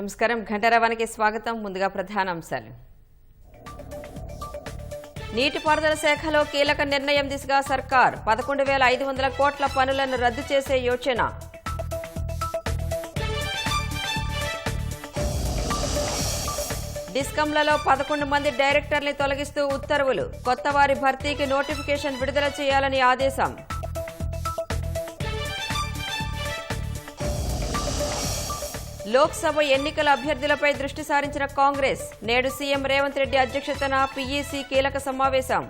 నమస్కారం ఘంటారావానికి స్వాగతం. ముందుగా ప్రధానాంశాలు. నీటిపారుదల శాఖలో కీలక నిర్ణయం దిశగా సర్కార్ 11,500 కోట్ల పనులను రద్దు చేసే యోచన. డిస్కంలలో 11 మంది డైరెక్టర్లు తొలగిస్తూ ఉత్తర్వులు. కొత్త వారి భర్తీకి నోటిఫికేషన్ విడుదల చేయాలని ఆదేశం. లోక్సభ ఎన్నికల అభ్యర్థులపై దృష్టి సారించిన కాంగ్రెస్. నేడు సీఎం రేవంత్ రెడ్డి అధ్యక్షతన పీఈసీ కీలక సమావేశం.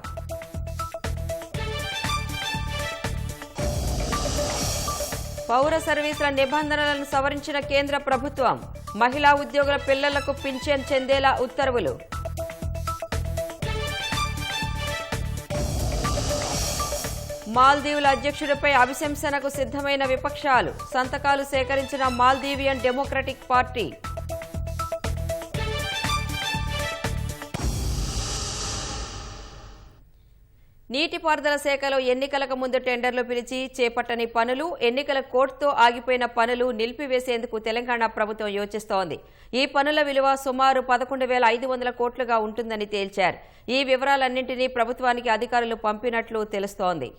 పౌర సర్వీసుల నిబంధనలను సవరించిన కేంద్ర ప్రభుత్వం. మహిళా ఉద్యోగుల పిల్లలకు పింఛన్ చెందేలా ఉత్తర్వులు. మాల్దీవుల అధ్యక్షుడిపై అభిశంసనకు సిద్ధమైన విపక్షాలు. సంతకాలు సేకరించిన మాల్దీవియన్ డెమోక్రటిక్ పార్టీ. నీటిపారుదల శాఖలో ఎన్నికలకు ముందు టెండర్లు పిలిచి చేపట్టని పనులు, ఎన్నికల కోర్టుతో ఆగిపోయిన పనులు నిలిపివేసేందుకు తెలంగాణ ప్రభుత్వం యోచిస్తోంది. ఈ పనుల విలువ సుమారు 11,500 కోట్లుగా ఉంటుందని తేల్చారు. ఈ వివరాలన్నింటినీ ప్రభుత్వానికి అధికారులు పంపినట్లు తెలుస్తోంది.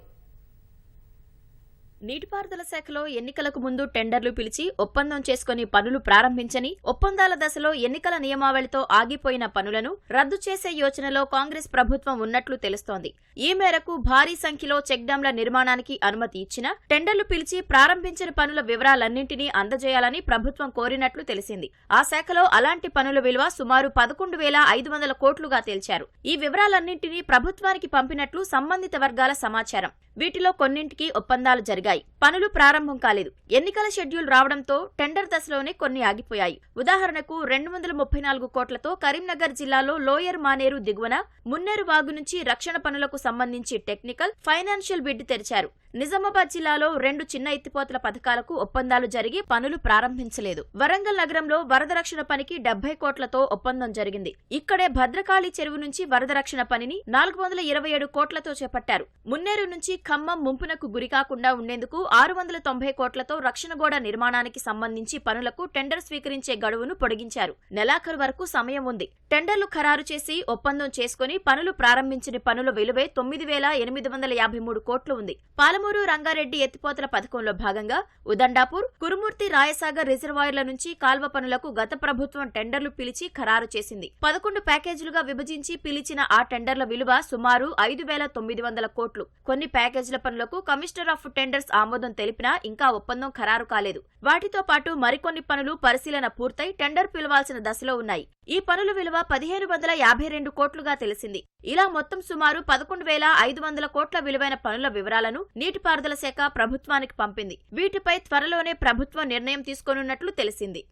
నీటిపారుదల శాఖలో ఎన్నికలకు ముందు టెండర్లు పిలిచి ఒప్పందం చేసుకుని పనులు ప్రారంభించని, ఒప్పందాల దశలో ఎన్నికల నియమావళితో ఆగిపోయిన పనులను రద్దు చేసే యోచనలో కాంగ్రెస్ ప్రభుత్వం ఉన్నట్లు తెలుస్తోంది. ఈ మేరకు భారీ సంఖ్యలో చెక్ డ్యాంల నిర్మాణానికి అనుమతి ఇచ్చినా టెండర్లు పిలిచి ప్రారంభించిన పనుల వివరాలన్నింటినీ అందజేయాలని ప్రభుత్వం కోరినట్లు తెలిసింది. ఆ శాఖలో అలాంటి పనుల విలువ సుమారు 11,500 కోట్లుగా తేల్చారు. ఈ వివరాలన్నింటినీ ప్రభుత్వానికి పంపినట్లు సంబంధిత వర్గాల సమాచారం. వీటిలో కొన్నింటికి ఒప్పందాలు జరిగాయి, పనులు ప్రారంభం కాలేదు. ఎన్నికల షెడ్యూల్ రావడంతో టెండర్ దశలోనే కొన్ని ఆగిపోయాయి. ఉదాహరణకు 234 కోట్లతో కరీంనగర్ జిల్లాలో లోయర్ మానేరు దిగువన మున్నేరు వాగు నుంచి రక్షణ పనులకు సంబంధించి టెక్నికల్, ఫైనాన్షియల్ బిడ్ తెరిచారు. నిజామాబాద్ జిల్లాలో 2 చిన్న ఎత్తిపోతల పథకాలకు ఒప్పందాలు జరిగి పనులు ప్రారంభించలేదు. వరంగల్ నగరంలో వరద రక్షణ పనికి 70 కోట్లతో ఒప్పందం జరిగింది. ఇక్కడే భద్రకాళి చెరువు నుంచి వరద రక్షణ పనిని 427 కోట్లతో చేపట్టారు. మున్నేరు నుంచి ఖమ్మం ముంపునకు గురికాకుండా ఉండేందుకు 690 కోట్లతో రక్షణ గోడ నిర్మాణానికి సంబంధించి పనులకు టెండర్ స్వీకరించే గడువును పొడిగించారు. నెలాఖరు వరకు సమయం ఉంది. టెండర్లు ఖరారు చేసి ఒప్పందం చేసుకుని పనులు ప్రారంభించిన పనుల విలువే 9,853 కోట్లు ఉంది. పాలమూరు రంగారెడ్డి ఎత్తిపోతల పథకంలో భాగంగా ఉదండాపూర్, కురుమూర్తి, రాయసాగర్ రిజర్వాయర్ల నుంచి కాల్వ పనులకు గత ప్రభుత్వం టెండర్లు పిలిచి ఖరారు చేసింది. 11 ప్యాకేజీలుగా విభజించి పిలిచిన ఆ టెండర్ల విలువ సుమారు 5,900 కోట్లు. కొన్ని ప్యాకేజీల పనులకు కమిషనర్ ఆఫ్ టెండర్స్ ఆమోదం తెలిపినా ఇంకా ఒప్పందం ఖరారు కాలేదు. వాటితో పాటు మరికొన్ని పనులు పరిశీలన పూర్తయి టెండర్ పిలవాల్సిన దశలో ఉన్నాయి. ఈ పనుల విలువ 1,552 కోట్లుగా తెలిసింది. ఇలా మొత్తం సుమారు 11,500 కోట్ల విలువైన పనుల వివరాలను నీటిపారుదల శాఖ ప్రభుత్వానికి పంపింది. వీటిపై త్వరలోనే ప్రభుత్వం నిర్ణయం తీసుకోనున్నట్లు తెలిసింది.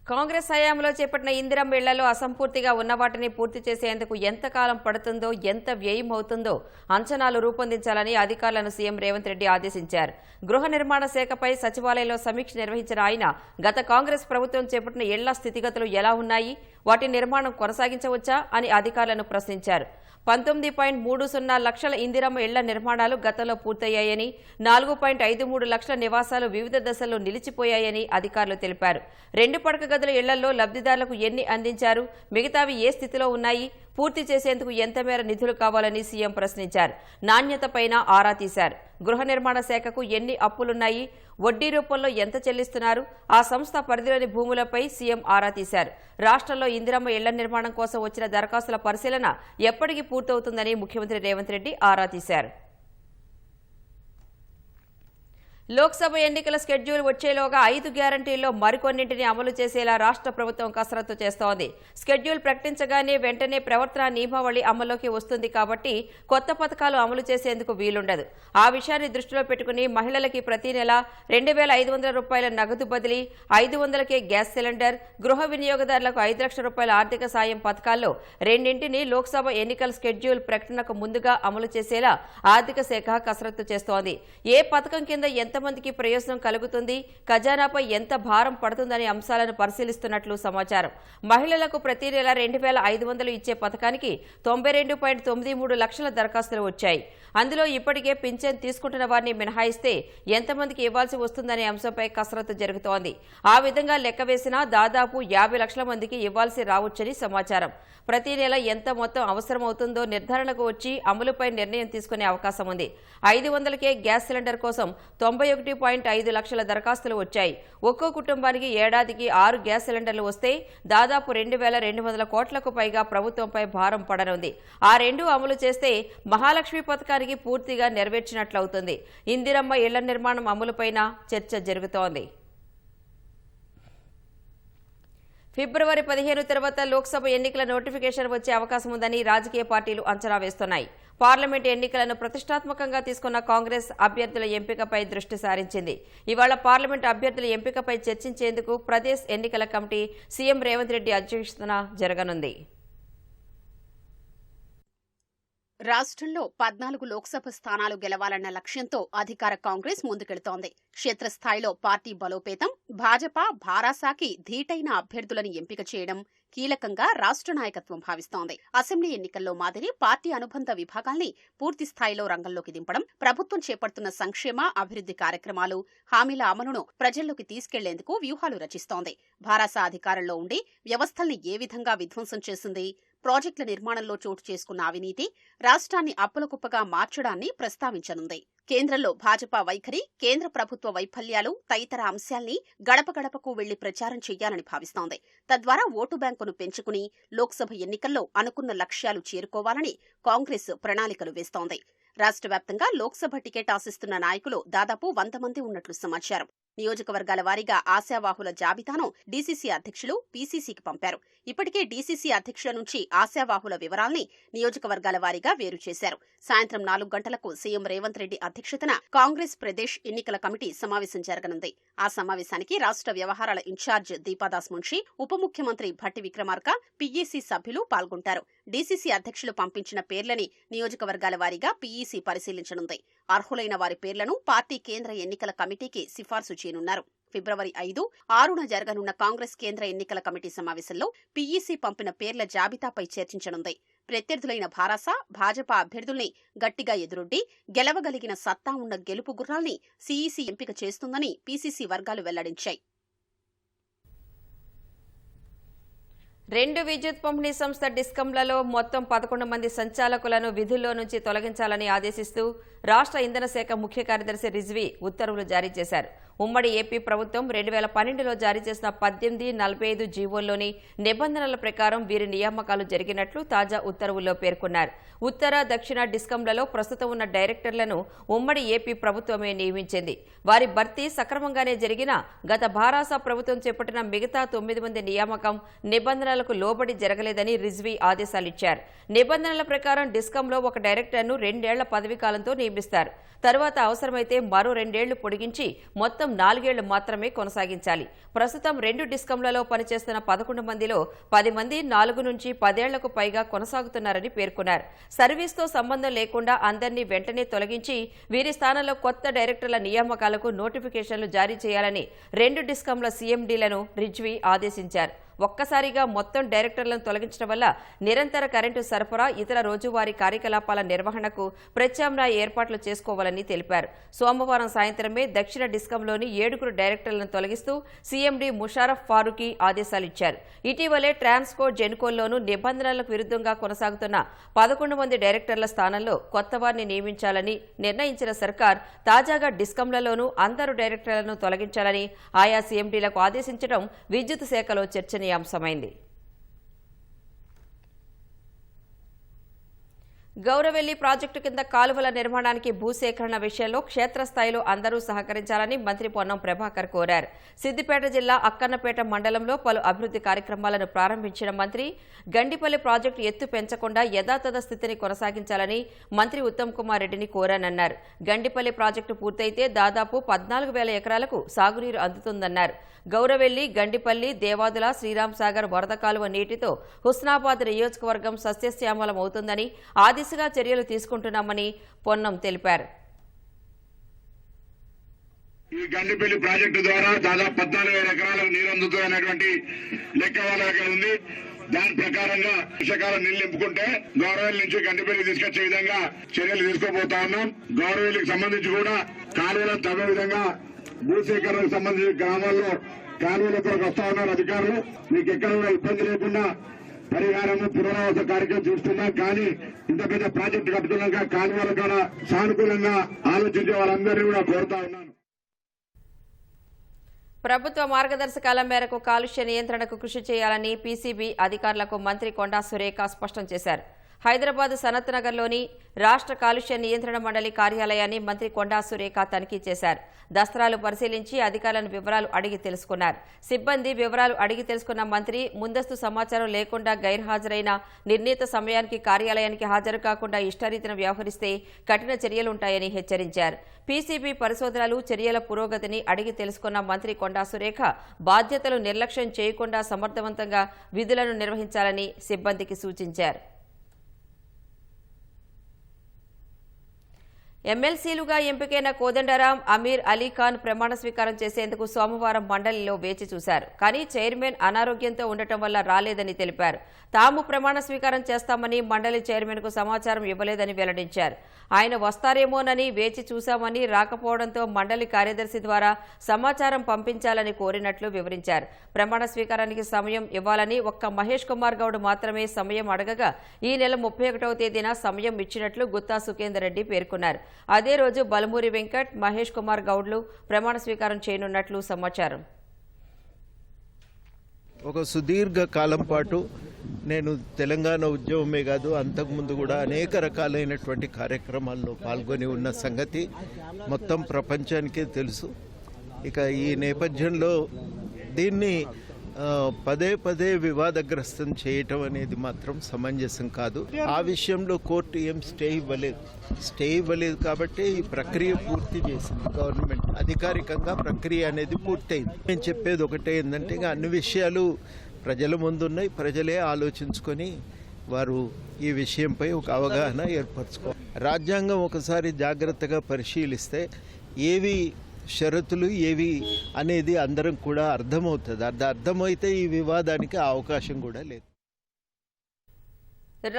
కాంగ్రెస్ హయాంలో చేపట్టిన ఇందిరమ్మ ఇళ్లలో అసంపూర్తిగా ఉన్న వాటిని పూర్తి చేసేందుకు ఎంతకాలం పడుతుందో, ఎంత వ్యయం అవుతుందో అంచనాలు రూపొందించాలని అధికారులను సీఎం రేవంత్ రెడ్డి ఆదేశించారు. గృహ నిర్మాణ శాఖపై సచివాలయంలో సమీక్ష నిర్వహించిన ఆయన గత కాంగ్రెస్ ప్రభుత్వం చేపట్టిన ఇళ్ల స్థితిగతులు ఎలా ఉన్నాయి, వాటి నిర్మాణం కొనసాగించవచ్చా అని అధికారులను ప్రశ్నించారు. 19.30 లక్షల ఇందిరమ్మ ఇళ్ల నిర్మాణాలు గతంలో పూర్తయ్యాయని, 4.53 లక్షల నివాసాలు వివిధ దశల్లో నిలిచిపోయాయని అధికారులు తెలిపారు. 2 పడక గదుల ఇళ్లలో లబ్ధిదారులకు ఎన్ని అందించారు, మిగతావి ఏ స్థితిలో ఉన్నాయి, పూర్తి చేసేందుకు ఎంత మేర నిధులు కావాలని సీఎం ప్రశ్నించారు. నాణ్యతపైన ఆరా తీశారు. గృహ నిర్మాణ శాఖకు ఎన్ని అప్పులున్నాయి, వడ్డీ రూపంలో ఎంత చెల్లిస్తున్నారు, ఆ సంస్థ పరిధిలోని భూములపై సీఎం ఆరా తీశారు. రాష్ట్రంలో ఇందిరమ్మ ఇళ్ల నిర్మాణం కోసం వచ్చిన దరఖాస్తుల పరిశీలన ఎప్పటికి పూర్తవుతుందని ముఖ్యమంత్రి రేవంత్ రెడ్డి ఆరా తీశారు. లోక్సభ ఎన్నికల షెడ్యూల్ వచ్చేలోగా 5 గ్యారంటీల్లో మరికొన్నింటిని అమలు చేసేలా రాష్ట్ర ప్రభుత్వం కసరత్తు చేస్తోంది. షెడ్యూల్ ప్రకటించగానే వెంటనే ప్రవర్తన నియమావళి అమల్లోకి వస్తుంది కాబట్టి కొత్త పథకాలు అమలు చేసేందుకు వీలుండదు. ఆ విషయాన్ని దృష్టిలో పెట్టుకుని మహిళలకి ప్రతి నెల 2,500 రూపాయల నగదు బదిలీ, 500కే గ్యాస్ సిలిండర్, గృహ వినియోగదారులకు 5 లక్షల రూపాయల ఆర్థిక సాయం పథకాల్లో 2ంటిని లోక్సభ ఎన్నికల షెడ్యూల్ ప్రకటనకు ముందుగా అమలు చేసేలా ఆర్థిక శాఖ కసరత్తు చేస్తోంది. ఏ పథకం కింద ఎంత ఎంతమందికి ప్రయోజనం కలుగుతుంది, ఖజానాపై ఎంత భారం పడుతుందనే అంశాలను పరిశీలిస్తున్నట్లు సమాచారం. మహిళలకు ప్రతి నెల 2,500 ఇచ్చే పథకానికి 92.93 లక్షల దరఖాస్తులు వచ్చాయి. అందులో ఇప్పటికే పింఛన్ తీసుకుంటున్న వారిని మినహాయిస్తే ఎంతమందికి ఇవ్వాల్సి వస్తుందనే అంశంపై కసరత్తు జరుగుతోంది. ఆ విధంగా లెక్క వేసినా దాదాపు 50 లక్షల మందికి ఇవ్వాల్సి రావచ్చని సమాచారం. ప్రతి నెల ఎంత మొత్తం అవసరమవుతుందో నిర్ధారణకు వచ్చి అమలుపై నిర్ణయం తీసుకునే అవకాశం ఉంది. 500కే గ్యాస్ సిలిండర్ కోసం 91.5 లక్షల దరఖాస్తులు వచ్చాయి. ఒక్కో కుటుంబానికి ఏడాదికి 6 గ్యాస్ సిలిండర్లు వస్తే దాదాపు 2,200 కోట్లకు పైగా ప్రభుత్వంపై భారం పడనుంది. ఆ రెండు అమలు చేస్తే మహాలక్ష్మి పథకానికి పూర్తిగా నెరవేర్చినట్లవుతుంది. ఇందిరమ్మ ఇళ్ల నిర్మాణం అమలుపైన చర్చ జరుగుతోంది. ఫిబ్రవరి 15 తర్వాత లోక్సభ ఎన్నికల నోటిఫికేషన్ వచ్చే అవకాశం ఉందని రాజకీయ పార్టీలు అంచనా వేస్తున్నాయి. పార్లమెంట్ ఎన్నికలను ప్రతిష్టాత్మకంగా తీసుకున్న కాంగ్రెస్ అభ్యర్థుల ఎంపికపై దృష్టి సారించింది. ఇవాళ పార్లమెంట్ అభ్యర్థుల ఎంపికపై చర్చించేందుకు ప్రదేశ్ ఎన్నికల కమిటీ సీఎం రేవంత్ రెడ్డి అధ్యక్షతన జరగనుంది. రాష్ట్రంలో 14 లోక్సభ స్థానాలు గెలవాలన్న లక్ష్యంతో అధికార కాంగ్రెస్ ముందుకెళుతోంది. క్షేత్రస్థాయిలో పార్టీ బలోపేతం, భాజపా, భారాసాకి ధీటైన అభ్యర్థులను ఎంపిక చేయడం కీలకంగా రాష్ట్ర నాయకత్వం భావిస్తోంది. అసెంబ్లీ ఎన్నికల్లో మాదిరి పార్టీ అనుబంధ విభాగాల్ని పూర్తి స్థాయిలో రంగంలోకి దింపడం, ప్రభుత్వం చేపడుతున్న సంక్షేమ, అభివృద్ధి కార్యక్రమాలు, హామీల అమలును ప్రజల్లోకి తీసుకెళ్లేందుకు వ్యూహాలు రచిస్తోంది. భారాస అధికారంలో ఉండి వ్యవస్థల్ని ఏ విధంగా విధ్వంసం చేసింది, ప్రాజెక్టుల నిర్మాణంలో చోటు చేసుకున్న అవినీతి, రాష్ట్రాన్ని అప్పులకుప్పగా మార్చడాన్ని ప్రస్తావించనుంది. కేంద్రంలో భాజపా వైఖరి, కేంద్ర ప్రభుత్వ వైఫల్యాలు తదితర అంశాల్ని గడప గడపకు వెళ్లి ప్రచారం చేయాలని భావిస్తోంది. తద్వారా ఓటు బ్యాంకును పెంచుకుని లోక్సభ ఎన్నికల్లో అనుకున్న లక్ష్యాలు చేరుకోవాలని కాంగ్రెస్ ప్రణాళికలు వేస్తోంది. రాష్ట్ర వ్యాప్తంగా లోక్సభ టికెట్ ఆశిస్తున్న నాయకులు దాదాపు 100 మంది ఉన్నట్లు సమాచారం. నియోజకవర్గాల వారీగా ఆశావాహుల జాబితాను డీసీసీ అధ్యక్షులు పీసీసీకి పంపారు. ఇప్పటికే డీసీసీ అధ్యక్షుల నుంచి ఆశావాహుల వివరాల్ని నియోజకవర్గాల వారీగా వేరు చేశారు. సాయంత్రం 4 గంటలకు సీఎం రేవంత్ రెడ్డి అధ్యక్షతన కాంగ్రెస్ ప్రదేశ్ ఎన్నికల కమిటీ సమావేశం జరగనుంది. ఆ సమావేశానికి రాష్ట్ర వ్యవహారాల ఇన్ఛార్జ్ దీపాదాస్ మున్షి, ఉప ముఖ్యమంత్రి భట్టి విక్రమార్క, పీఏసీ సభ్యులు పాల్గొంటారు. డీసీసీ అధ్యక్షులు పంపించిన పేర్లని నియోజకవర్గాల వారీగా పీఈసీ పరిశీలించనుంది. అర్హులైన వారి పేర్లను పార్టీ కేంద్ర ఎన్నికల కమిటీకి సిఫార్సు చేయనున్నారు. ఫిబ్రవరి 5, 6న జరగనున్న కాంగ్రెస్ కేంద్ర ఎన్నికల కమిటీ సమావేశంలో పీఈసీ పంపిన పేర్ల జాబితాపై చర్చించనుంది. ప్రత్యర్థులైన భారాస, భాజపా అభ్యర్థుల్ని గట్టిగా ఎదురొడ్డి గెలవగలిగిన సత్తా ఉన్న గెలుపు గుర్రాల్ని సీఈసీ ఎంపిక చేస్తుందని పీసీసీ వర్గాలు వెల్లడించాయి. 2 విద్యుత్ పంపిణీ సంస్థ డిస్కంలలో మొత్తం 11 మంది సంచాలకులను విధుల్లో నుంచి తొలగించాలని ఆదేశిస్తూ రాష్ట్ర ఇంధన శాఖ ముఖ్య కార్యదర్శి రిజ్వీ ఉత్తర్వులు జారీ చేశారు. ఉమ్మడి ఏపీ ప్రభుత్వం 2012లో జారీ చేసిన 1845 జీవోల్లోని నిబంధనల ప్రకారం వీరి నియామకాలు జరిగినట్లు తాజా ఉత్తర్వుల్లో పేర్కొన్నారు. ఉత్తర, దక్షిణ డిస్కంలలో ప్రస్తుతం ఉన్న డైరెక్టర్లను ఉమ్మడి ఏపీ ప్రభుత్వమే నియమించింది. వారి భర్తీ సక్రమంగానే జరిగినా గత భారాస ప్రభుత్వం చేపట్టిన మిగతా 9 మంది నియామకం నిబంధనలకు లోబడి జరగలేదని రిజ్వీ ఆదేశాలిచ్చారు. నిబంధనల ప్రకారం డిస్కంలో ఒక డైరెక్టర్ను 2 ఏళ్ల పదవీ కాలంతో నియమిస్తారు. తరువాత అవసరమైతే మరో 2 ఏళ్లు పొడిగించి మొత్తం 4 ఏళ్లు మాత్రమే కొనసాగించాలి. ప్రస్తుతం 2 డిస్కంలలో పనిచేస్తున్న 11 మందిలో 10 మంది 4 నుంచి 10 ఏళ్లకు పైగా కొనసాగుతున్నారని పేర్కొన్నారు. సర్వీస్తో సంబంధం లేకుండా అందరినీ వెంటనే తొలగించి వీరి స్థానంలో కొత్త డైరెక్టర్ల నియామకాలకు నోటిఫికేషన్లు జారీ చేయాలని 2 డిస్కంల సీఎండీలను రిజ్వీ ఆదేశించారు. ఒక్కసారిగా మొత్తం డైరెక్టర్లను తొలగించడం వల్ల నిరంతర కరెంటు సరఫరా, ఇతర రోజువారీ కార్యకలాపాల నిర్వహణకు ప్రత్యామ్నాయ ఏర్పాట్లు చేసుకోవాలని తెలిపారు. సోమవారం సాయంత్రమే దక్షిణ డిస్కంలోని 7 డైరెక్టర్లను తొలగిస్తూ సీఎండీ ముషారఫ్ ఫారూఖీ ఆదేశాలిచ్చారు. ఇటీవలే ట్రాన్స్కో, జెన్కోల్లోనూ నిబంధనలకు విరుద్ధంగా కొనసాగుతున్న 11 మంది డైరెక్టర్ల స్థానంలో కొత్త వారిని నియమించాలని నిర్ణయించిన సర్కార్ తాజాగా డిస్కంలలోనూ అందరూ డైరెక్టర్లను తొలగించాలని ఆయా సీఎండీలకు ఆదేశించడం విద్యుత్ శాఖలో చర్చనీయాంశమైంది. గౌరవెల్లి ప్రాజెక్టు కింద కాలువల నిర్మాణానికి భూసేకరణ విషయంలో క్షేత్రస్థాయిలో అందరూ సహకరించాలని మంత్రి పొన్నం ప్రభాకర్ కోరారు. సిద్దిపేట జిల్లా అక్కన్నపేట మండలంలో పలు అభివృద్ధి కార్యక్రమాలను ప్రారంభించిన మంత్రి గండిపల్లి ప్రాజెక్టు ఎత్తు పెంచకుండా యథాతథ స్థితిని కొనసాగించాలని మంత్రి ఉత్తమ్ కుమార్ రెడ్డిని కోరానన్నారు. గండిపల్లి ప్రాజెక్టు పూర్తయితే దాదాపు 14,000 ఎకరాలకు సాగునీరు అందుతుందన్నారు. గౌరవెల్లి, గండిపల్లి, దేవాదుల, శ్రీరామ్ సాగర్ వరద కాలువ నీటితో హుస్నాబాద్ నియోజకవర్గం సస్యశ్యామలమవుతుందని ఆ దిశగా చర్యలు తీసుకుంటున్నామని పొన్నం తెలిపారు. ఈ గండిపల్లి ప్రాజెక్టు ద్వారా దాదాపు 14,000 ఎకరాలకు నీరు అందుతుందనేటువంటి లెక్క వాళ్ళ దగ్గర ఉంది. దాని ప్రకారంగా వర్షాకాలం నీళ్లు నింపుకుంటే గౌరవేలి నుంచి గండిపల్లి తీసుకొచ్చే విధంగా చర్యలు తీసుకోబోతా ఉన్నాం. గౌరవేలికి సంబంధించి కూడా కాలువలను తవ్వే విధంగా భూసేకరణకు సంబంధించి గ్రామాల్లో కాలువల కొరకు వస్తా ఉన్నారు అధికారులు. మీకు ఎక్కడ కూడా ఇబ్బంది లేకుండా పరిహారము పునరావాస కార్యక్రమం చూస్తున్నాం. కానీ ఇంత పెద్ద ప్రాజెక్టు కట్టుకున్నాక కాలువల కూడా సానుకూలంగా ఆలోచించే వాళ్ళందరినీ కూడా కోరుతా ఉన్నాను. ప్రభుత్వ మార్గదర్శకాల మేరకు కాలుష్య నియంత్రణకు కృషి చేయాలని పీసీబీ అధికారులకు మంత్రి కొండా సురేఖ స్పష్టం చేశారు. హైదరాబాద్ సనత్ నగర్లోని రాష్ట్ర కాలుష్య నియంత్రణ మండలి కార్యాలయాన్ని మంత్రి కొండా సురేఖ తనిఖీ చేశారు. దస్త్రాలు పరిశీలించి అధికారులను వివరాలు అడిగి తెలుసుకున్నారు. సిబ్బంది వివరాలు అడిగి తెలుసుకున్న మంత్రి ముందస్తు సమాచారం లేకుండా గైర్హాజరైన నిర్ణీత సమయానికి కార్యాలయానికి హాజరు కాకుండా ఇష్టారీతిన వ్యవహరిస్తే కఠిన చర్యలుంటాయని హెచ్చరించారు. పీసీబీ పరిశోధనలు చర్యల పురోగతిని అడిగి తెలుసుకున్న మంత్రి కొండా సురేఖ బాధ్యతలు నిర్లక్ష్యం చేయకుండా సమర్థవంతంగా విధులను నిర్వహించాలని సిబ్బందికి సూచించారు. ఎమ్మెల్సీలుగా ఎంపికైన కోదండరాం, అమీర్ అలీఖాన్ ప్రమాణ స్వీకారం చేసేందుకు సోమవారం మండలిలో వేచి చూశారు. కానీ చైర్మన్ అనారోగ్యంతో ఉండటం వల్ల రాలేదని తెలిపారు. తాము ప్రమాణ స్వీకారం చేస్తామని మండలి చైర్మన్కు సమాచారం ఇవ్వలేదని వెల్లడించారు. ఆయన వస్తారేమోనని వేచి చూశామని, రాకపోవడంతో మండలి కార్యదర్శి ద్వారా సమాచారం పంపించాలని కోరినట్లు వివరించారు. ప్రమాణ స్వీకారానికి సమయం ఇవ్వాలని ఒక్క మహేష్ కుమార్ గౌడ్ మాత్రమే సమయం అడగగా ఈ నెల 31వ తేదీన సమయం ఇచ్చినట్లు గుత్తా సుఖేందర్ రెడ్డి పేర్కొన్నారు. అదే రోజు బలమూరి వెంకట్, మహేష్ కుమార్ గౌడ్లు ప్రమాణ స్వీకారం చేయనున్నట్లు సమాచారం. ఒక సుదీర్ఘ కాలం పాటు నేను తెలంగాణ ఉద్యమమే కాదు అంతకుముందు కూడా అనేక రకాలైనటువంటి కార్యక్రమాల్లో పాల్గొని ఉన్న సంగతి మొత్తం ప్రపంచానికే తెలుసు. ఇక ఈ నేపథ్యంలో దీన్ని పదే పదే వివాదగ్రస్తం చేయటం అనేది మాత్రం సమంజసం కాదు. ఆ విషయంలో కోర్టు ఏం స్టే ఇవ్వలేదు కాబట్టి ఈ ప్రక్రియ పూర్తి చేసింది గవర్నమెంట్. అధికారికంగా ప్రక్రియ అనేది పూర్తయింది. నేను చెప్పేది ఒకటే ఏంటంటే అన్ని విషయాలు ప్రజల ముందున్నాయి. ప్రజలే ఆలోచించుకొని వారు ఈ విషయంపై ఒక అవగాహన ఏర్పరచుకోవాలి. రాజ్యాంగం ఒకసారి జాగ్రత్తగా పరిశీలిస్తే ఏవి షరతులు ఏవి అనేది అందరం కూడా అర్థమవుతుంది. అర్థమైతే ఈ వివాదానికి అవకాశం కూడా లేదు.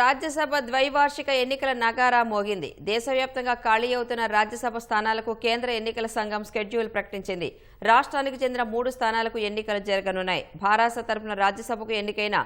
రాజ్యసభ ద్వైవార్షిక ఎన్నికల నగారా మోగింది. దేశవ్యాప్తంగా ఖాళీ అవుతున్న రాజ్యసభ స్థానాలకు కేంద్ర ఎన్నికల సంఘం షెడ్యూల్ ప్రకటించింది. రాష్ట్రానికి చెందిన 3 స్థానాలకు ఎన్నికలు జరగనున్నాయి. భారాస తరపున రాజ్యసభకు ఎన్నికైన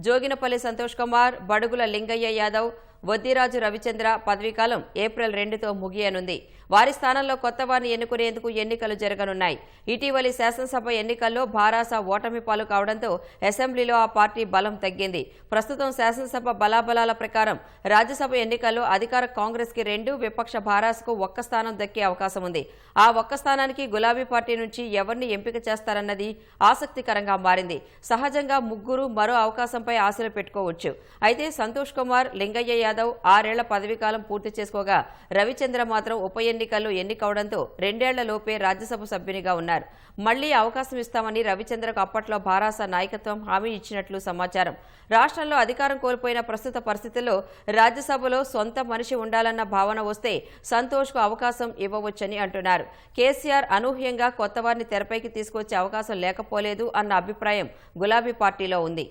జోగినపల్లి సంతోష్ కుమార్, బడుగుల లింగయ్య యాదవ్, వద్దిరాజు రవిచంద్ర పదవీకాలం ఏప్రిల్ 2తో ముగియనుంది. వారి స్థానంలో కొత్త వారిని ఎన్నుకునేందుకు ఎన్నికలు జరగనున్నాయి. ఇటీవలి శాసనసభ ఎన్నికల్లో భారాస ఓటమి పాలు కావడంతో అసెంబ్లీలో ఆ పార్టీ బలం తగ్గింది. ప్రస్తుతం శాసనసభ బలాబలాల ప్రకారం రాజ్యసభ ఎన్నికల్లో అధికార కాంగ్రెస్ కి 2, విపక్ష భారాసకు 1 స్థానం దక్కే అవకాశం ఉంది. ఆ 1 స్థానానికి గులాబీ పార్టీ నుంచి ఎవరిని ఎంపిక చేస్తారన్నది ఆసక్తికరంగా మారింది. సహజంగా ముగ్గురు మరో అవకాశంపై ఆశలు పెట్టుకోవచ్చు. అయితే సంతోష్ కుమార్, లింగయ్య యాదవ్ 6 ఏళ్ల పదవీకాలం పూర్తి చేసుకోగా రవిచంద్ర మాత్రం ఉప ఎన్నికల్లో ఎన్నికవడంతో 2 ఏళ్ల లోపే రాజ్యసభ సభ్యునిగా ఉన్నారు. మళ్లీ అవకాశం ఇస్తామని రవిచంద్రకు అప్పట్లో భారాస నాయకత్వం హామీ ఇచ్చినట్లు సమాచారం. రాష్ట్రంలో అధికారం కోల్పోయిన ప్రస్తుత పరిస్థితుల్లో రాజ్యసభలో సొంత మనిషి ఉండాలన్న భావన వస్తే సంతోష్కు అవకాశం ఇవ్వవచ్చని అంటున్నారు. కేసీఆర్ అనూహ్యంగా కొత్త వారిని తెరపైకి తీసుకొచ్చే అవకాశం లేకపోలేదు అన్న అభిప్రాయం గులాబీ పార్టీలో ఉంది.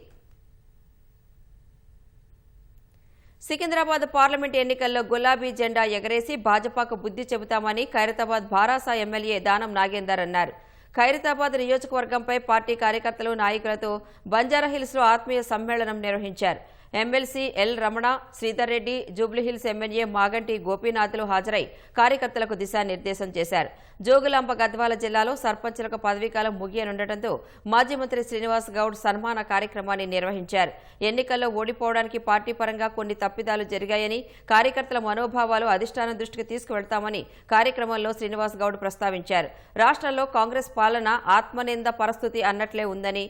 సికింద్రాబాద్ పార్లమెంట్ ఎన్నికల్లో గులాబీ జెండా ఎగరేసి భాజపాకు బుద్ధి చెబుతామని ఖైరతాబాద్ భారాస ఎమ్మెల్యే దానం నాగేందర్ అన్నారు. ఖైరతాబాద్ నియోజకవర్గంపై పార్టీ కార్యకర్తలు, నాయకులతో బంజారాహిల్స్లో ఆత్మీయ సమ్మేళనం నిర్వహించారు. MLC L Ramana, Sridhar Reddy, Jubilee Hills MLA Maganti గోపీనాథ్లు హాజరై కార్యకర్తలకు దిశానిర్దేశం చేశారు. జోగులాంబ గద్వాల జిల్లాలో సర్పంచులకు పదవీకాలం ముగియనుండటంతో మాజీ మంత్రి శ్రీనివాస్ గౌడ్ సన్మాన కార్యక్రమాన్ని నిర్వహించారు. ఎన్నికల్లో ఓడిపోవడానికి పార్టీ పరంగా కొన్ని తప్పిదాలు జరిగాయని, కార్యకర్తల మనోభావాలు అధిష్టానం దృష్టికి తీసుకువెళ్తామని కార్యక్రమంలో శ్రీనివాస్ గౌడ్ ప్రస్తావించారు. రాష్ట్రంలో కాంగ్రెస్ పాలన ఆత్మనింద పరిస్థితి అన్నట్లే ఉందని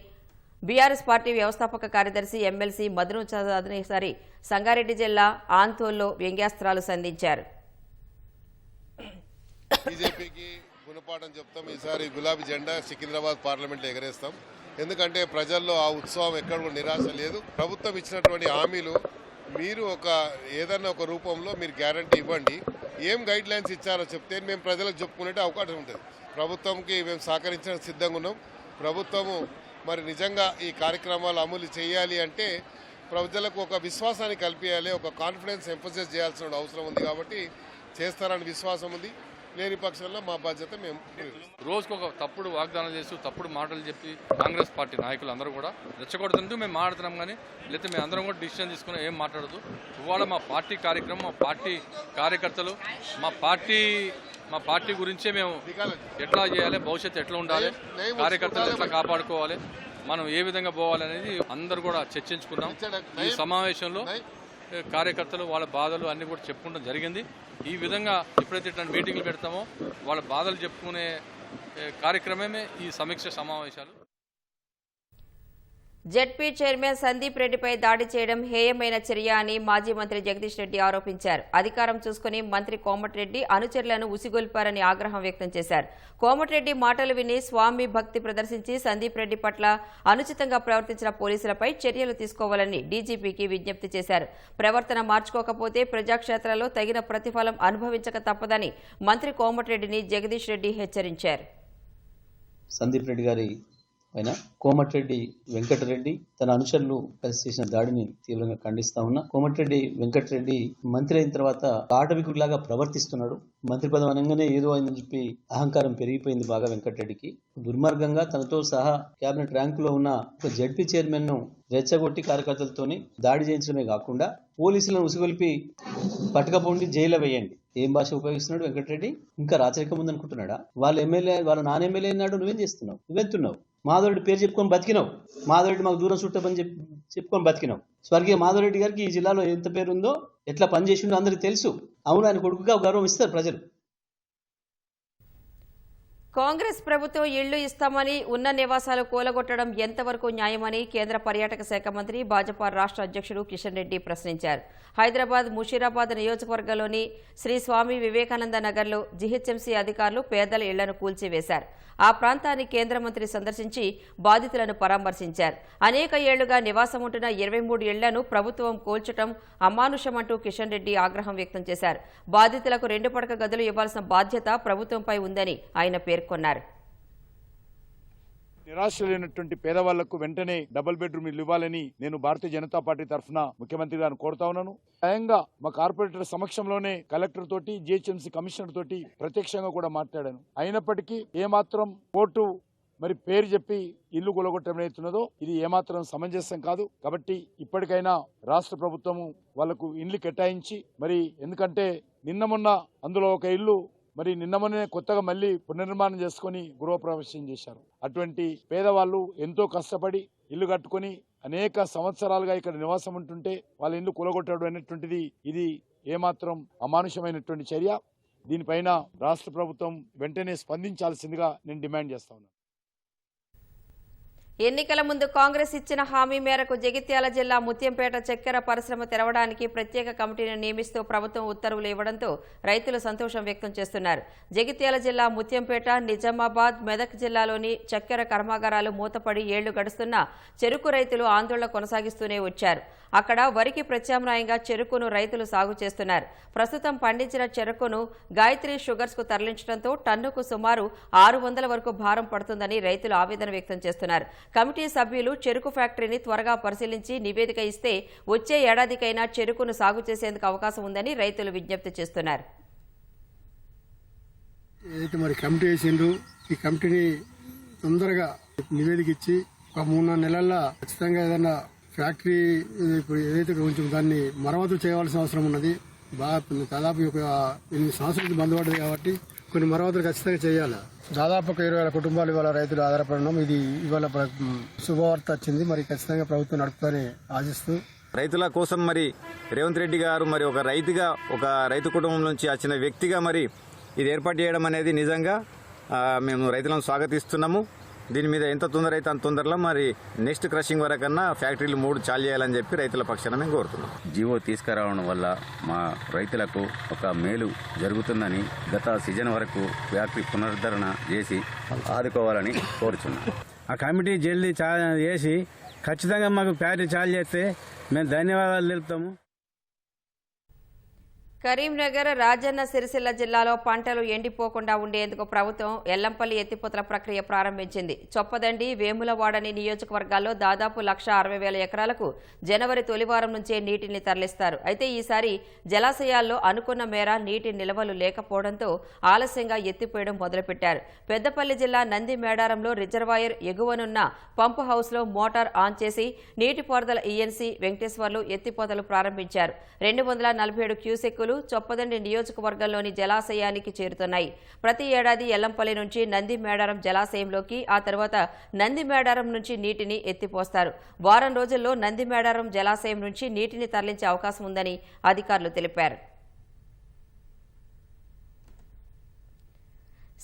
బీఆర్ఎస్ పార్టీ వ్యవస్థాపక కార్యదర్శి ఎమ్మెల్సీ మదను చౌదరి సంగారెడ్డి జిల్లా ఆంతోల్లో వ్యంగ్యాస్త్రాలు సంధించారు. బీజేపీకి గుణపాఠం చెప్తాం. ఈసారి గులాబీ జెండా సికింద్రాబాద్ పార్లమెంట్లో ఎగరేస్తాం. ఎందుకంటే ప్రజల్లో ఆ ఉత్సవం ఎక్కడ కూడా నిరాశ లేదు. ప్రభుత్వం ఇచ్చినటువంటి హామీలు మీరు ఏదన్నా ఒక రూపంలో మీరు గ్యారంటీ ఇవ్వండి. ఏం గైడ్ లైన్స్ ఇచ్చారో చెప్తే మేము ప్రజలకు చెప్పుకునే అవకాశం ఉంటుంది. ప్రభుత్వంకి మేము సహకరించడానికి సిద్ధంగా ఉన్నాం. ప్రభుత్వము మరి నిజంగా ఈ కార్యక్రమాలు అమలు చేయాలి అంటే ప్రజలకు ఒక విశ్వాసాన్ని కల్పించాలి, ఒక కాన్ఫిడెన్స్ ఎంఫసైజ్ చేయాల్సిన అవసరం ఉంది. కాబట్టి చేస్తారని విశ్వాసం ఉంది. లేని పక్షంలో మా బాధ్యత మేము రోజుకు ఒక తప్పుడు వాగ్దానాలు చేస్తూ తప్పుడు మాటలు చెప్పి కాంగ్రెస్ పార్టీ నాయకులు అందరూ కూడా రెచ్చగొడుతుంటూ మేము మాట్లాడుతున్నాం. కానీ లేకపోతే మేము అందరం కూడా డిసిషన్ తీసుకుని ఏం మాట్లాడదు. ఇవాళ మా పార్టీ కార్యక్రమం, మా పార్టీ కార్యకర్తలు, మా పార్టీ గురించే మేము ఎట్లా చేయాలి, భవిష్యత్తు ఎట్లా ఉండాలి, కార్యకర్తలు ఎట్లా కాపాడుకోవాలి, మనం ఏ విధంగా పోవాలనేది అందరూ కూడా చర్చించుకున్నాం. ఈ సమావేశంలో కార్యకర్తలు వాళ్ళ బాధలు అన్ని కూడా చెప్పుకోవడం జరిగింది. ఈ విధంగా ఎప్పుడైతే ఇట్లాంటి మీటింగ్లు పెడతామో వాళ్ళ బాధలు చెప్పుకునే కార్యక్రమమే ఈ సమీక్ష సమావేశాలు. జెడ్పీ చైర్మన్ సందీప్ రెడ్డిపై దాడి చేయడం హేయమైన చర్య అని మాజీ మంత్రి జగదీష్ రెడ్డి ఆరోపించారు. అధికారం చూసుకుని మంత్రి కోమటిరెడ్డి అనుచరులను ఉసిగొల్పారని ఆగ్రహం వ్యక్తం చేశారు. కోమటిరెడ్డి మాటలు విని స్వామి భక్తి ప్రదర్శించి సందీప్ రెడ్డి పట్ల అనుచితంగా ప్రవర్తించిన పోలీసులపై చర్యలు తీసుకోవాలని డీజీపీకి విజ్ఞప్తి చేశారు. ప్రవర్తన మార్చుకోకపోతే ప్రజాక్షేత్రాల్లో తగిన ప్రతిఫలం అనుభవించక తప్పదని మంత్రి కోమటిరెడ్డిని జగదీష్ రెడ్డి హెచ్చరించారు. సందీప్ రెడ్డి గారి పైన కోమటిరెడ్డి వెంకటరెడ్డి తన అనుచరులు కలిసి చేసిన దాడిని తీవ్రంగా ఖండిస్తా ఉన్నా. కోమటిరెడ్డి వెంకటరెడ్డి మంత్రి అయిన తర్వాత ఆటవికుడిలాగా ప్రవర్తిస్తున్నాడు. మంత్రి పదం అనగానే ఏదో అయిందని చెప్పి అహంకారం పెరిగిపోయింది బాగా వెంకటరెడ్డికి. దుర్మార్గంగా తనతో సహా కేబినెట్ ర్యాంకులో ఉన్న ఒక జెడ్పీ చైర్మన్ ను రెచ్చగొట్టి కార్యకర్తలతోని దాడి చేయించడమే కాకుండా పోలీసులను ఉసిగొల్పి పట్టుకపోండి జైల్లో వేయండి. ఏం భాష ఉపయోగిస్తున్నాడు వెంకటరెడ్డి? ఇంకా రాచరికం ఉందనుకుంటున్నాడా? వాళ్ళ నాన్న ఎమ్మెల్యే అన్నాడు, నువ్వేం చేస్తున్నావు? నువ్వెంతున్నావు? మాధవరెడ్డి పేరు చెప్పుకొని బతికినావు. మాధవరెడ్డి మాకు దూరం చుట్టమని చెప్పుకొని బతికినావు. స్వర్గీయ మాధవరెడ్డి గారికి ఈ జిల్లాలో ఎంత పేరుందో, ఎట్లా పనిచేసిందో అందరికీ తెలుసు. అవును, ఆయన కొడుకుగా గౌరవం ఇస్తారు ప్రజలు. కాంగ్రెస్ ప్రభుత్వం ఇళ్లు ఇస్తామని ఉన్న నివాసాలు కూలగొట్టడం ఎంతవరకు న్యాయమని కేంద్ర పర్యాటక శాఖ మంత్రి భాజపా రాష్ట్ర అధ్యక్షుడు కిషన్ రెడ్డి ప్రశ్నించారు. హైదరాబాద్ ముషీరాబాద్ నియోజకవర్గంలోని శ్రీ స్వామి వివేకానంద నగర్లో జీహెచ్ఎంసీ అధికారులు పేదల ఇళ్లను కూల్చివేశారు. ఆ ప్రాంతాన్ని కేంద్ర మంత్రి సందర్శించి బాధితులను పరామర్శించారు. అనేక ఏళ్లుగా నివాసం ఉంటున్న 23 ఇళ్లను ప్రభుత్వం కూల్చడం అమానుషమంటూ కిషన్ రెడ్డి ఆగ్రహం వ్యక్తం చేశారు. బాధితులకు 2 పడక గదులు ఇవ్వాల్సిన బాధ్యత ప్రభుత్వంపై ఉందని ఆయన పేర్కొన్నారు. నిరాశ్రయులైనటువంటి పేదవాళ్లకు వెంటనే డబుల్ బెడ్రూమ్ ఇల్లు ఇవ్వాలని నేను భారతీయ జనతా పార్టీ తరఫున ముఖ్యమంత్రి గారిని కోరుతా ఉన్నాను. స్వయంగా మా కార్పొరేటర్ సమక్షంలోనే కలెక్టర్ తోటి, జిహెచ్ఎంసీ కమిషనర్ తోటి ప్రత్యక్షంగా కూడా మాట్లాడాను. అయినప్పటికీ ఏమాత్రం కోర్టు మరి పేరు చెప్పి ఇల్లు కూలగొట్టడం అవుతున్నదో ఇది ఏమాత్రం సమంజసం కాదు. కాబట్టి ఇప్పటికైనా రాష్ట్ర ప్రభుత్వము వాళ్లకు ఇల్లు కేటాయించి, మరి ఎందుకంటే నిన్న మొన్న అందులో ఒక ఇల్లు మరి నిన్న మొన్నే కొత్తగా మళ్ళీ పునర్నిర్మాణం చేసుకుని గృహప్రవేశం చేశారు. అటువంటి పేదవాళ్ళు ఎంతో కష్టపడి ఇల్లు కట్టుకుని అనేక సంవత్సరాలుగా ఇక్కడ నివాసం ఉంటుంటే వాళ్ళ ఇల్లు కూలగొట్టడం అనేటువంటిది ఇది ఏమాత్రం అమానుషమైనటువంటి చర్య. దీనిపైన రాష్ట్ర ప్రభుత్వం వెంటనే స్పందించాల్సిందిగా నేను డిమాండ్ చేస్తా ఉన్నాను. ఎన్నికల ముందు కాంగ్రెస్ ఇచ్చిన హామీ మేరకు జగిత్యాల జిల్లా ముత్యంపేట చక్కెర పరిశ్రమ తెరవడానికి ప్రత్యేక కమిటీని నియమిస్తూ ప్రభుత్వం ఉత్తర్వులు ఇవ్వడంతో రైతులు సంతోషం వ్యక్తం చేస్తున్నారు. జగిత్యాల జిల్లా ముత్యంపేట, నిజామాబాద్, మెదక్ జిల్లాలోని చక్కెర కర్మాగారాలు మూతపడి ఏళ్లు గడుస్తున్నా చెరుకు రైతులు ఆందోళన కొనసాగిస్తూనే వచ్చారు. అక్కడ వరికి ప్రత్యామ్నాయంగా చెరుకును రైతులు సాగు చేస్తున్నారు. ప్రస్తుతం పండించిన చెరుకును గాయత్రి షుగర్స్ కు తరలించడంతో టన్నుకు సుమారు 600 వరకు భారం పడుతుందని రైతులు ఆవేదన వ్యక్తం చేస్తున్నారు. కమిటీ సభ్యులు చెరుకు ఫ్యాక్టరీని త్వరగా పరిశీలించి నివేదిక ఇస్తే వచ్చే ఏడాదికైనా చెరుకును సాగు చేసేందుకు అవకాశం ఉందని రైతులు విజ్ఞప్తి చేస్తున్నారు. మరి కమిటీ వేసిండ్రు, ఈ కమిటీని తొందరగా నివేదిక ఇచ్చి ఒక 3-4 నెలల్లో ఖచ్చితంగా ఏదన్నా ఫ్యాక్టరీ ఇప్పుడు ఏదైతే కొంచెం దాన్ని మరమ్మతు చేయవలసిన అవసరం ఉన్నది. బాగా దాదాపు ఒక 8 సంవత్సరాలు బంద్ పడ్డది కాబట్టి కొన్ని మరమ్మతులు ఖచ్చితంగా చేయాలి. దాదాపు ఒక 20,000 కుటుంబాలు ఇవాళ రైతులు ఆధారపడడం ఇది ఇవాళ శుభవార్త వచ్చింది. మరి ఖచ్చితంగా ప్రభుత్వం నడుపుతారని ఆశిస్తూ రైతుల కోసం మరి రేవంత్ రెడ్డి గారు మరి ఒక రైతుగా, ఒక రైతు కుటుంబం నుంచి వచ్చిన వ్యక్తిగా మరి ఇది ఏర్పాటు చేయడం అనేది నిజంగా మేము రైతులను స్వాగతిస్తున్నాము. దీని మీద ఎంత తొందర అయితే అంత తొందరలో మరి నెక్స్ట్ క్రషింగ్ వరకన్నా ఫ్యాక్టరీలు 3 చాలు చేయాలని చెప్పి రైతుల పక్షాన మేము కోరుతున్నాం. జీవో తీసుకురావడం వల్ల మా రైతులకు ఒక మేలు జరుగుతుందని గత సీజన్ వరకు ఫ్యాక్టరీ పునరుద్ధరణ చేసి ఆదుకోవాలని కోరుచున్నాం. ఆ కమిటీ జల్దీ చేసి ఖచ్చితంగా మాకు ఫ్యాక్టరీ చాలు చేస్తే మేము ధన్యవాదాలు తెలుపుతాము. కరీంనగర్, రాజన్న సిరిసిల్ల జిల్లాలో పంటలు ఎండిపోకుండా ఉండేందుకు ప్రభుత్వం ఎల్లంపల్లి ఎత్తిపోతల ప్రక్రియ ప్రారంభించింది. చొప్పదండి, వేములవాడని నియోజకవర్గాల్లో దాదాపు 1,60,000 ఎకరాలకు జనవరి తొలివారం నుంచే నీటిని తరలిస్తారు. అయితే ఈసారి జలాశయాల్లో అనుకున్న మేర నీటి నిల్వలు లేకపోవడంతో ఆలస్యంగా ఎత్తిపోయడం మొదలుపెట్టారు. పెద్దపల్లి జిల్లా నంది మేడారంలో రిజర్వాయర్ ఎగువనున్న పంపు హౌస్లో మోటార్ ఆన్ చేసి నీటిపారుదల ఈఎన్సీ వెంకటేశ్వర్లు ఎత్తిపోతలు ప్రారంభించారు. 247 క్యూసెక్కులు చొప్పదండి నియోజకవర్గంలోని జలాశయానికి చేరుతున్నాయి. ప్రతి ఏడాది ఎల్లంపల్లి నుంచి నంది మేడారం జలాశయంలోకి, ఆ తర్వాత నంది మేడారం నుంచి నీటిని ఎత్తిపోస్తారు. వారం రోజుల్లో నంది మేడారం జలాశయం నుంచి నీటిని తరలించే అవకాశం ఉందని అధికారులు తెలిపారు.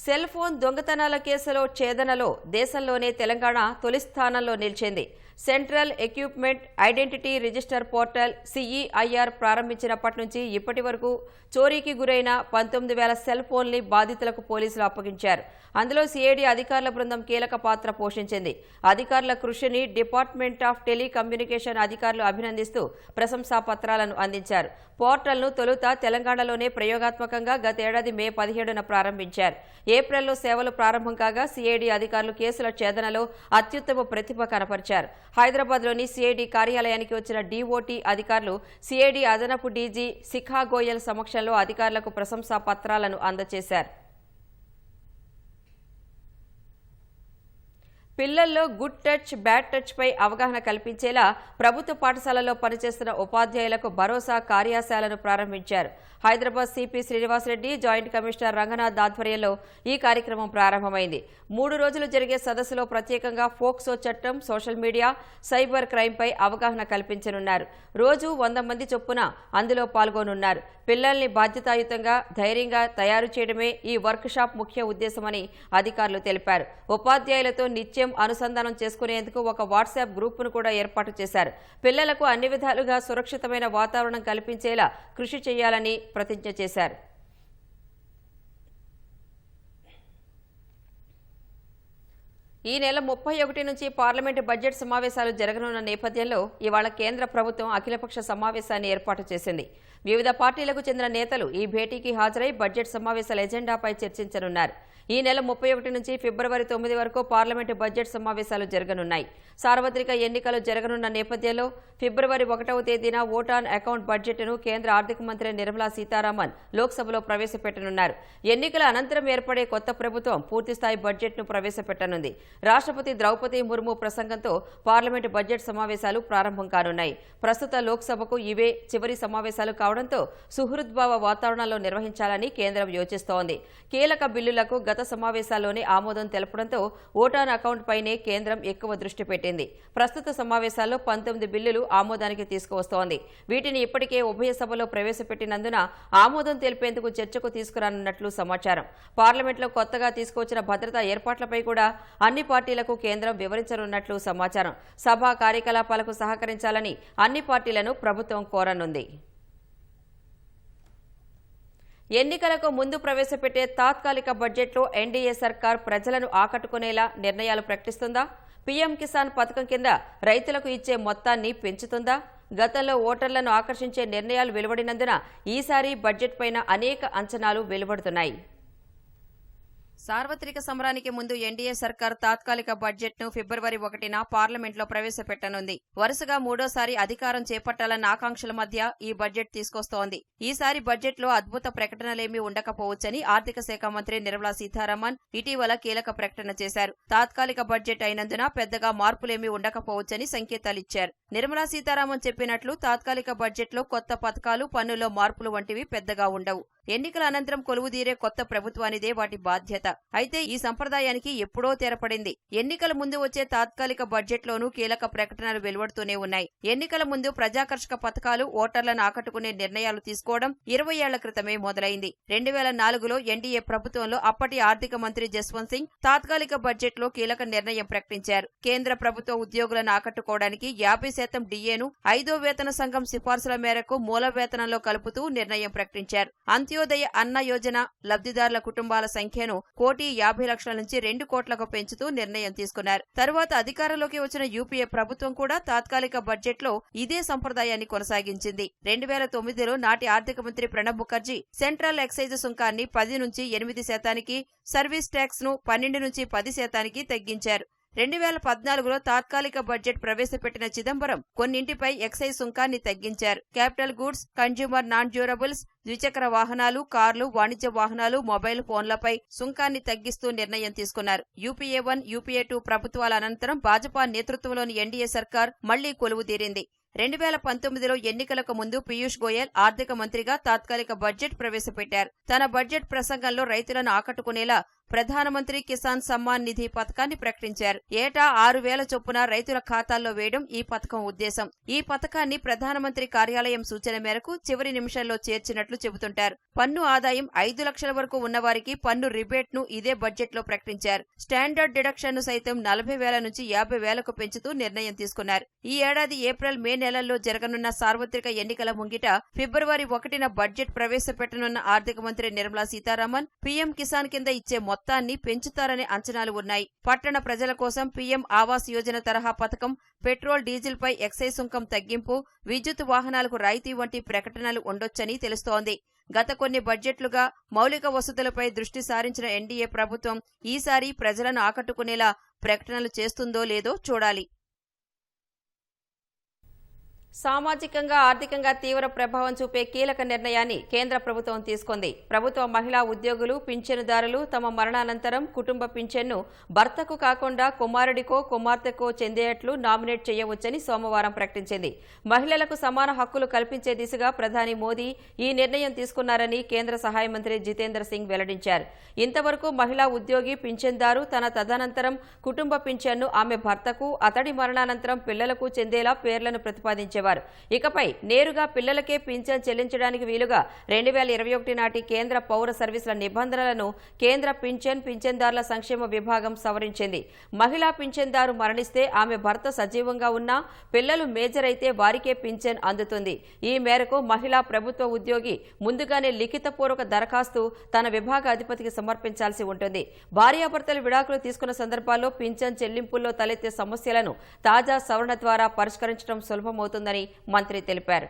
సెల్ ఫోన్ దొంగతనాల కేసులో ఛేదనలో దేశంలోనే తెలంగాణ తొలి స్థానంలో నిలిచింది. Central equipment identity register portal CEIR ప్రారంభించినప్పటి నుంచి ఇప్పటి వరకు చోరీకి గురైన 19,000 సెల్ ఫోన్లు బాధితులకు పోలీసులు అప్పగించారు. అందులో CID అధికారుల బృందం కీలక పాత్ర పోషించింది. అధికారుల కృషిని డిపార్ట్మెంట్ ఆఫ్ టెలికమ్యూనికేషన్ అధికారులు అభినందిస్తూ ప్రశంసా పత్రాలను అందించారు. పోర్టల్ను తొలుత తెలంగాణలోనే ప్రయోగాత్మకంగా గతేడాది మే 17న ప్రారంభించారు. ఏప్రిల్లో సేవలు ప్రారంభం కాగా CID అధికారులు కేసుల ఛేదనలో అత్యుత్తమ ప్రతిభ కనపరిచారు. హైదరాబాద్లోని CID కార్యాలయానికి వచ్చిన DOT అధికారులు CID అదనపు DG శిఖా గోయల్ సమక్షంలో అధికారులకు ప్రశంసా పత్రాలను అందజేశారు. పిల్లల్లో గుడ్ టచ్, బ్యాడ్ టచ్ పై అవగాహన కల్పించేలా ప్రభుత్వ పాఠశాలల్లో పనిచేస్తున్న ఉపాధ్యాయులకు భరోసా కార్యశాలను ప్రారంభించారు. Hyderabad CP Srinivasa Reddy, joint commissioner Ranganath ఆధ్వర్యంలో ఈ కార్యక్రమం ప్రారంభమైంది. 3 రోజులు జరిగే సదస్సులో ప్రత్యేకంగా ఫోక్సో చట్టం, సోషల్ మీడియా, సైబర్ క్రైమ్పై అవగాహన కల్పించనున్నారు. రోజు 100 మంది చొప్పున అందులో పాల్గొనున్నారు. పిల్లల్ని బాధ్యతాయుతంగా, ధైర్యంగా తయారు చేయడమే ఈ వర్క్ షాప్ ముఖ్య ఉద్దేశమని అధికారులు తెలిపారు. ఉపాధ్యాయులతో నిత్యం అనుసంధానం చేసుకునేందుకు ఒక వాట్సాప్ గ్రూపును కూడా ఏర్పాటు చేశారు. పిల్లలకు అన్ని విధాలుగా సురక్షితమైన వాతావరణం కల్పించేలా కృషి చేయాలని ప్రతిజ్ఞ చేశారు. ఈ నెల 31 నుంచి పార్లమెంటు బడ్జెట్ సమావేశాలు జరగనున్న నేపథ్యంలో ఇవాళ కేంద్ర ప్రభుత్వం అఖిలపక్ష సమావేశాన్ని ఏర్పాటు చేసింది. వివిధ పార్టీలకు చెందిన నేతలు ఈ భేటీకి హాజరై బడ్జెట్ సమావేశాల ఎజెండాపై చర్చించనున్నారు. ఈ నెల 31 నుంచి ఫిబ్రవరి 9 వరకు పార్లమెంటు బడ్జెట్ సమావేశాలు జరగనున్నాయి. సార్వత్రిక ఎన్నికలు జరగనున్న నేపథ్యంలో ఫిబ్రవరి 1వ తేదీన ఓట్ ఆన్ అకౌంట్ బడ్జెట్ను కేంద్ర ఆర్థిక మంత్రి నిర్మలా సీతారామన్ లోక్సభలో ప్రవేశపెట్టనున్నారు. ఎన్నికల అనంతరం ఏర్పడే కొత్త ప్రభుత్వం పూర్తిస్థాయి బడ్జెట్ను ప్రవేశపెట్టనుంది. రాష్ట్రపతి ద్రౌపది ముర్ము ప్రసంగంతో పార్లమెంటు బడ్జెట్ సమావేశాలు ప్రారంభం కానున్నాయి. ప్రస్తుత లోక్సభకు ఇవే చివరి సమావేశాలు కావడంతో సుహృద్భావ వాతావరణంలో నిర్వహించాలని కేంద్రం యోచిస్తోంది. కీలక బిల్లులకు గత సమావేశాల్లోనే ఆమోదం తెలపడంతో ఓట్ ఆన్ అకౌంట్ పైనే కేంద్రం ఎక్కువ దృష్టి పెట్టింది. ప్రస్తుత సమావేశాల్లో 19 బిల్లులు ఆమోదానికి తీసుకువస్తోంది. వీటిని ఇప్పటికే ఉభయ సభలో ప్రవేశపెట్టినందున ఆమోదం తెలిపేందుకు చర్చకు తీసుకురానున్నట్లు సమాచారం. పార్లమెంట్లో కొత్తగా తీసుకొచ్చిన భద్రతా ఏర్పాట్లపై కూడా అన్ని పార్టీలకు కేంద్రం వివరించనున్నట్లు సమాచారం. సభా కార్యకలాపాలకు సహకరించాలని అన్ని పార్టీలను ప్రభుత్వం కోరనుంది. ఎన్నికలకు ముందు ప్రవేశపెట్టే తాత్కాలిక బడ్జెట్లో ఎన్డీఏ సర్కార్ ప్రజలను ఆకట్టుకునేలా నిర్ణయాలు ప్రకటిస్తుందా? పీఎం కిసాన్ పథకం కింద రైతులకు ఇచ్చే మొత్తాన్ని పెంచుతుందా? గతంలో ఓటర్లను ఆకర్షించే నిర్ణయాలు వెలువడినందున ఈసారి బడ్జెట్ పైన అనేక అంచనాలు వెలువడుతున్నాయి. సార్వత్రిక సమరానికి ముందు ఎన్డీఏ సర్కార్ తాత్కాలిక బడ్జెట్ను ఫిబ్రవరి 1న పార్లమెంట్లో ప్రవేశపెట్టనుంది. వరుసగా 3వ అధికారం చేపట్టాలన్న ఆకాంక్షల మధ్య ఈ బడ్జెట్ తీసుకొస్తోంది. ఈసారి బడ్జెట్లో అద్భుత ప్రకటనలేమీ ఉండకపోవచ్చని ఆర్థిక శాఖ మంత్రి నిర్మలా సీతారామన్ ఇటీవల కీలక ప్రకటన చేశారు. తాత్కాలిక బడ్జెట్ అయినందున పెద్దగా మార్పులేమీ ఉండకపోవచ్చని సంకేతాలిచ్చారు. నిర్మలా సీతారామన్ చెప్పినట్లు తాత్కాలిక బడ్జెట్లో కొత్త పథకాలు, పన్నుల్లో మార్పులు వంటివి పెద్దగా ఉండవు. ఎన్నికల అనంతరం కొలువుదీరే కొత్త ప్రభుత్వానిదే వాటి బాధ్యత. అయితే ఈ సంప్రదాయానికి ఎప్పుడో తెరపడింది. ఎన్నికల ముందు వచ్చే తాత్కాలిక బడ్జెట్లోనూ కీలక ప్రకటనలు వెలువడుతూనే ఉన్నాయి. ఎన్నికల ముందు ప్రజాకర్షక పథకాలు, ఓటర్లను ఆకట్టుకునే నిర్ణయాలు తీసుకోవడం 20 ఏళ్ల క్రితమే మొదలైంది. 2004లో ఎన్డీఏ ప్రభుత్వంలో అప్పటి ఆర్థిక మంత్రి జస్వంత్ సింగ్ తాత్కాలిక బడ్జెట్లో కీలక నిర్ణయం ప్రకటించారు. కేంద్ర ప్రభుత్వ ఉద్యోగులను ఆకట్టుకోవడానికి 50% డిఏను 5వ వేతన సంఘం సిఫార్సుల మేరకు మూల వేతనంలో కలుపుతూ నిర్ణయం ప్రకటించారు. అంత్యోదయ అన్న యోజన లబ్ధిదారుల కుటుంబాల సంఖ్యను 1,50,00,000 నుంచి 2 కోట్లకు పెంచుతూ నిర్ణయం తీసుకున్నారు. తరువాత అధికారంలోకి వచ్చిన యూపీఏ ప్రభుత్వం కూడా తాత్కాలిక బడ్జెట్లో ఇదే సంప్రదాయాన్ని కొనసాగించింది. 2009లో నాటి ఆర్థిక మంత్రి ప్రణబ్ ముఖర్జీ సెంట్రల్ ఎక్సైజ్ సుంకాన్ని 10 నుంచి 8%, సర్వీస్ ట్యాక్స్ ను 12 నుంచి 10% తగ్గించారు. 2014లో తాత్కాలిక బడ్జెట్ ప్రవేశపెట్టిన చిదంబరం కొన్నింటిపై ఎక్సైజ్ సుంకాన్ని తగ్గించారు. Capital goods, consumer non durables, ద్విచక్ర వాహనాలు, కార్లు, వాణిజ్య వాహనాలు, మొబైల్ ఫోన్లపై సుంకాన్ని తగ్గిస్తూ నిర్ణయం తీసుకున్నారు. యూపీఏ 1, యూపీఏ 2 ప్రభుత్వాల అనంతరం భాజపా నేతృత్వంలోని ఎన్డీఏ సర్కార్ మళ్లీ కొలువుదీరింది. 2019లో ఎన్నికలకు ముందు పీయూష్ గోయల్ ఆర్థిక మంత్రిగా తాత్కాలిక బడ్జెట్ ప్రవేశపెట్టారు. తన బడ్జెట్ ప్రసంగంలో రైతులను ఆకట్టుకునేలా ప్రధానమంత్రి కిసాన్ సమ్మాన్ నిధి పథకాన్ని ప్రకటించారు. ఏటా 6,000 చొప్పున రైతుల ఖాతాల్లో వేయడం ఈ పథకం ఉద్దేశం. ఈ పథకాన్ని ప్రధానమంత్రి కార్యాలయం సూచన మేరకు చివరి నిమిషంలో చేర్చినట్లు చెబుతుంటారు. పన్ను ఆదాయం 5 లక్షల వరకు ఉన్నవారికి పన్ను రిబేట్ ను ఇదే బడ్జెట్లో ప్రకటించారు. స్టాండర్డ్ డిడక్షన్ ను సైతం 40,000 నుంచి 50,000కు పెంచుతూ నిర్ణయం తీసుకున్నారు. ఈ ఏడాది ఏప్రిల్, మే నెలల్లో జరగనున్న సార్వత్రిక ఎన్నికల ముంగిట ఫిబ్రవరి 1న బడ్జెట్ ప్రవేశపెట్టనున్న ఆర్థిక మంత్రి నిర్మలా సీతారామన్ పీఎం కిసాన్ కింద ఇచ్చే మొత్తాన్ని పెంచుతారనే అంచనాలు ఉన్నాయి. పట్టణ ప్రజల కోసం పీఎం ఆవాస్ యోజన తరహా పథకం, పెట్రోల్, డీజిల్పై ఎక్సైజ్ సుంకం తగ్గింపు, విద్యుత్ వాహనాలకు రాయితీ వంటి ప్రకటనలు ఉండొచ్చని తెలుస్తోంది. గత కొన్ని బడ్జెట్లుగా మౌలిక వసతులపై దృష్టి సారించిన ఎన్డీఏ ప్రభుత్వం ఈసారి ప్రజలను ఆకట్టుకునేలా ప్రకటనలు చేస్తుందో లేదో చూడాలి. సామాజికంగా, ఆర్థికంగా తీవ్ర ప్రభావం చూపే కీలక నిర్ణయాన్ని కేంద్ర ప్రభుత్వం తీసుకుంది. ప్రభుత్వ మహిళా ఉద్యోగులు, పింఛనుదారులు తమ మరణానంతరం కుటుంబ పింఛన్ను భర్తకు కాకుండా కుమారుడికో, కుమార్తెకో చెందేట్లు నామినేట్ చేయవచ్చని సోమవారం ప్రకటించింది. మహిళలకు సమాన హక్కులు కల్పించే దిశగా ప్రధాని మోదీ ఈ నిర్ణయం తీసుకున్నారని కేంద్ర సహాయ మంత్రి జితేంద్ర సింగ్ వెల్లడించారు. ఇంతవరకు మహిళా ఉద్యోగి పింఛన్దారు తన తదనంతరం కుటుంబ పింఛన్ను ఆమె భర్తకు, అతడి మరణానంతరం పిల్లలకు చెందేలా పేర్లను ప్రతిపాదించేవారు. ఇకపై నేరుగా పిల్లలకే పింఛన్ చెల్లించడానికి వీలుగా 2021 నాటి కేంద్ర పౌర సర్వీసుల నిబంధనలను కేంద్ర పింఛన్దారుల సంక్షేమ విభాగం సవరించింది. మహిళా పింఛన్దారు మరణిస్తే ఆమె భర్త సజీవంగా ఉన్నా పిల్లలు మేజర్ అయితే వారికే పింఛన్ అందుతుంది. ఈ మేరకు మహిళా ప్రభుత్వ ఉద్యోగి ముందుగానే లిఖితపూర్వక దరఖాస్తు తన విభాగ అధిపతికి సమర్పించాల్సి ఉంటుంది. భార్యాభర్తలు విడాకులు తీసుకున్న సందర్భాల్లో పింఛన్ చెల్లింపుల్లో తలెత్తే సమస్యలను తాజా సవరణ ద్వారా పరిష్కరించడం సులభమవుతుందని మంత్రి తెలిపారు.